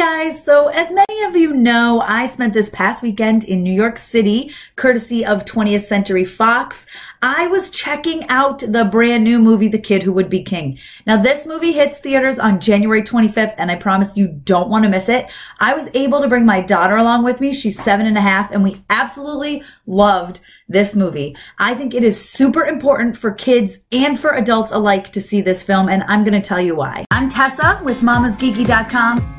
guys, so as many of you know, I spent this past weekend in New York City, courtesy of 20th Century Fox. I was checking out the brand new movie, The Kid Who Would Be King. Now this movie hits theaters on January 25th, and I promise you don't want to miss it. I was able to bring my daughter along with me. She's 7.5, and we absolutely loved this movie. I think it is super important for kids and for adults alike to see this film, and I'm going to tell you why. I'm Tessa with mamasgeeky.com.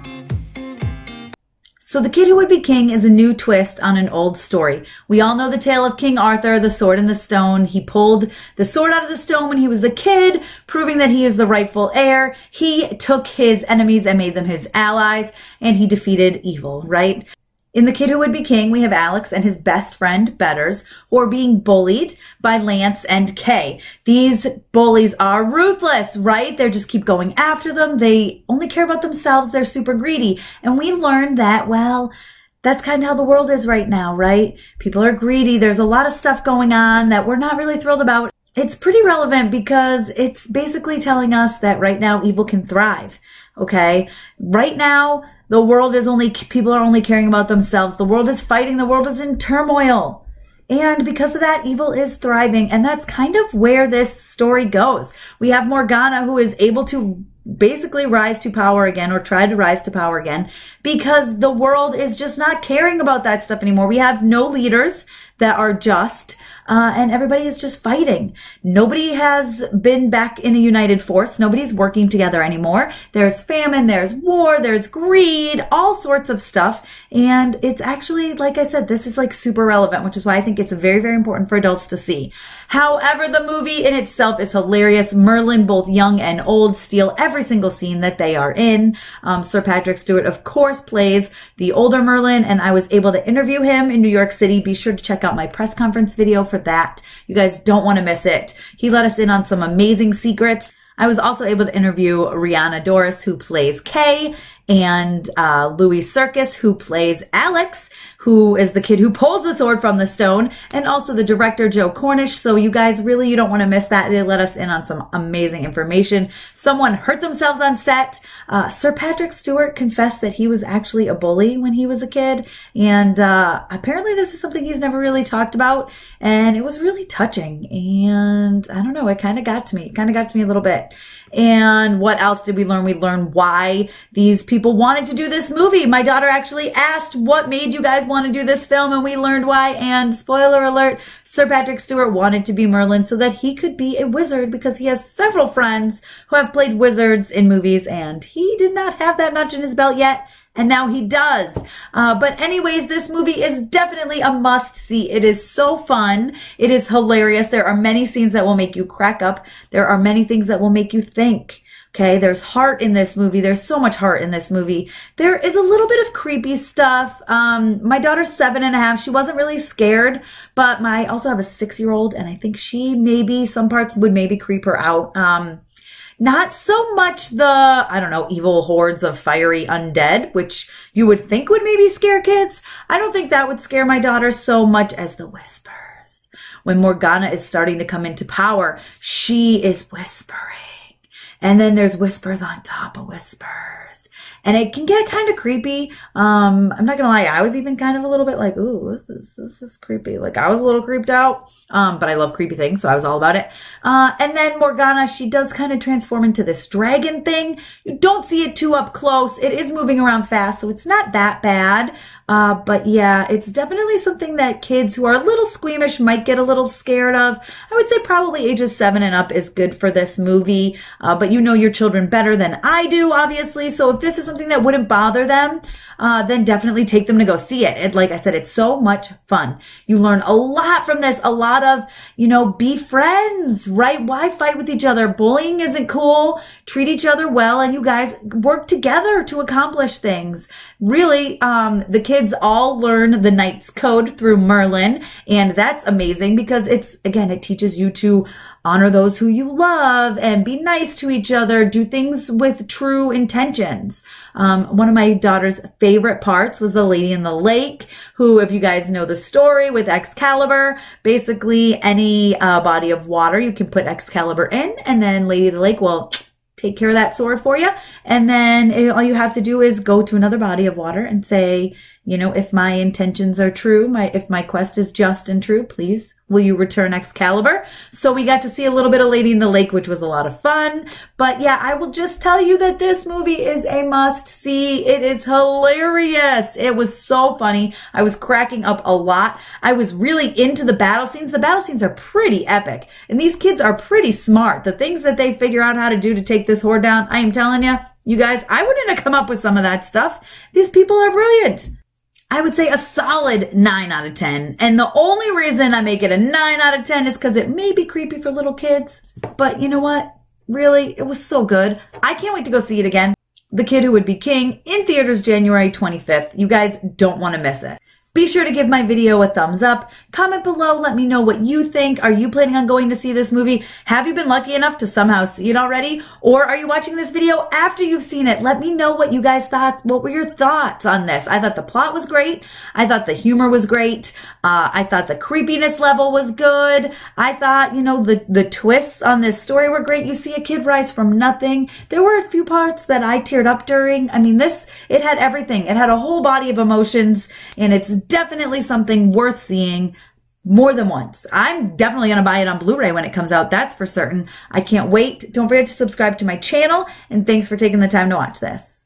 So The Kid Who Would Be King is a new twist on an old story. We all know the tale of King Arthur, the sword and the stone. He pulled the sword out of the stone when he was a kid, proving that he is the rightful heir. He took his enemies and made them his allies, and he defeated evil, right? In The Kid Who Would Be King, we have Alex and his best friend, Betters, who are being bullied by Lance and Kay. These bullies are ruthless, right? They just keep going after them. They only care about themselves. They're super greedy. And we learned that, well, that's kind of how the world is right now, right? People are greedy. There's a lot of stuff going on that we're not really thrilled about. It's pretty relevant because it's basically telling us that right now evil can thrive, okay? Right now, the world is people are only caring about themselves. The world is fighting. The world is in turmoil. And because of that, evil is thriving. And that's kind of where this story goes. We have Morgana, who is able to basically rise to power again, or try to rise to power again, because the world is just not caring about that stuff anymore. We have no leaders that are just, and everybody is just fighting. Nobody has been back in a united force. Nobody's working together anymore. There's famine, there's war, there's greed, all sorts of stuff. And it's actually, like I said, this is like super relevant, which is why I think it's very, very important for adults to see. However, the movie in itself is hilarious. Merlin, both young and old, steal every single scene that they are in. Sir Patrick Stewart, of course, plays the older Merlin, and I was able to interview him in New York City. Be sure to check out my press conference video for that. You guys don't want to miss it. He let us in on some amazing secrets. I was also able to interview Rihanna Doris, who plays Kay, and Louis Circus, who plays Alex, who is the kid who pulls the sword from the stone, and also the director, Joe Cornish. So you guys really, you don't want to miss that. They let us in on some amazing information. Someone hurt themselves on set. Sir Patrick Stewart confessed that he was actually a bully when he was a kid. And apparently this is something he's never really talked about. And it was really touching. And I don't know, it kind of got to me. It kind of got to me a little bit. And what else did we learn? We learned why these people wanted to do this movie. My daughter actually asked, what made you guys want to do this film? And we learned why. And spoiler alert, Sir Patrick Stewart wanted to be Merlin so that he could be a wizard, because he has several friends who have played wizards in movies, and he did not have that notch in his belt yet. And now he does. But anyways, this movie is definitely a must-see. It is so fun. It is hilarious. There are many scenes that will make you crack up. There are many things that will make you think. Okay, there's heart in this movie. There's so much heart in this movie. There is a little bit of creepy stuff. My daughter's 7.5. She wasn't really scared, but I also have a 6-year-old, and I think she maybe, some parts would maybe creep her out. Not so much the, I don't know, evil hordes of fiery undead, which you would think would maybe scare kids. I don't think that would scare my daughter so much as the whispers. When Morgana is starting to come into power, she is whispering. And then there's whispers on top of whispers. And it can get kind of creepy. I'm not going to lie. I was even kind of a little bit like, ooh, this is creepy. Like, I was a little creeped out. But I love creepy things, so I was all about it. And then Morgana, she does kind of transform into this dragon thing. You don't see it too up close. It is moving around fast, so it's not that bad. But yeah, it's definitely something that kids who are a little squeamish might get a little scared of. I would say probably ages 7 and up is good for this movie. But you know your children better than I do, obviously. So if this is something that wouldn't bother them, then definitely take them to go see it. Like I said, it's so much fun. You learn a lot from this. A lot of, be friends, right? Why fight with each other? Bullying isn't cool. Treat each other well, and you guys work together to accomplish things. Really, the kids all learn the Knight's Code through Merlin, and that's amazing because it teaches you to honor those who you love and be nice to each other, do things with true intentions. One of my daughter's favorite parts was the Lady in the Lake, who, if you guys know the story with Excalibur, basically any body of water you can put Excalibur in, and then Lady of the Lake will take care of that sword for you. And then all you have to do is go to another body of water and say, you know, if my intentions are true, if my quest is just and true, please, will you return Excalibur? So we got to see a little bit of Lady in the Lake, which was a lot of fun. But yeah, I will just tell you that this movie is a must see. It is hilarious. It was so funny. I was cracking up a lot. I was really into the battle scenes. The battle scenes are pretty epic. And these kids are pretty smart. The things that they figure out how to do to take this horde down, I am telling you, you guys, I wouldn't have come up with some of that stuff. These people are brilliant. I would say a solid 9 out of 10. And the only reason I make it a 9 out of 10 is because it may be creepy for little kids. But you know what? Really, it was so good. I can't wait to go see it again. The Kid Who Would Be King in theaters January 25th. You guys don't want to miss it. Be sure to give my video a thumbs up. Comment below. Let me know what you think. Are you planning on going to see this movie? Have you been lucky enough to somehow see it already? Or are you watching this video after you've seen it? Let me know what you guys thought. What were your thoughts on this? I thought the plot was great. I thought the humor was great. I thought the creepiness level was good. I thought, you know, the twists on this story were great. You see a kid rise from nothing. There were a few parts that I teared up during. I mean, it had everything. It had a whole body of emotions, and it's definitely something worth seeing more than once. I'm definitely going to buy it on Blu-ray when it comes out. That's for certain. I can't wait. Don't forget to subscribe to my channel, and thanks for taking the time to watch this.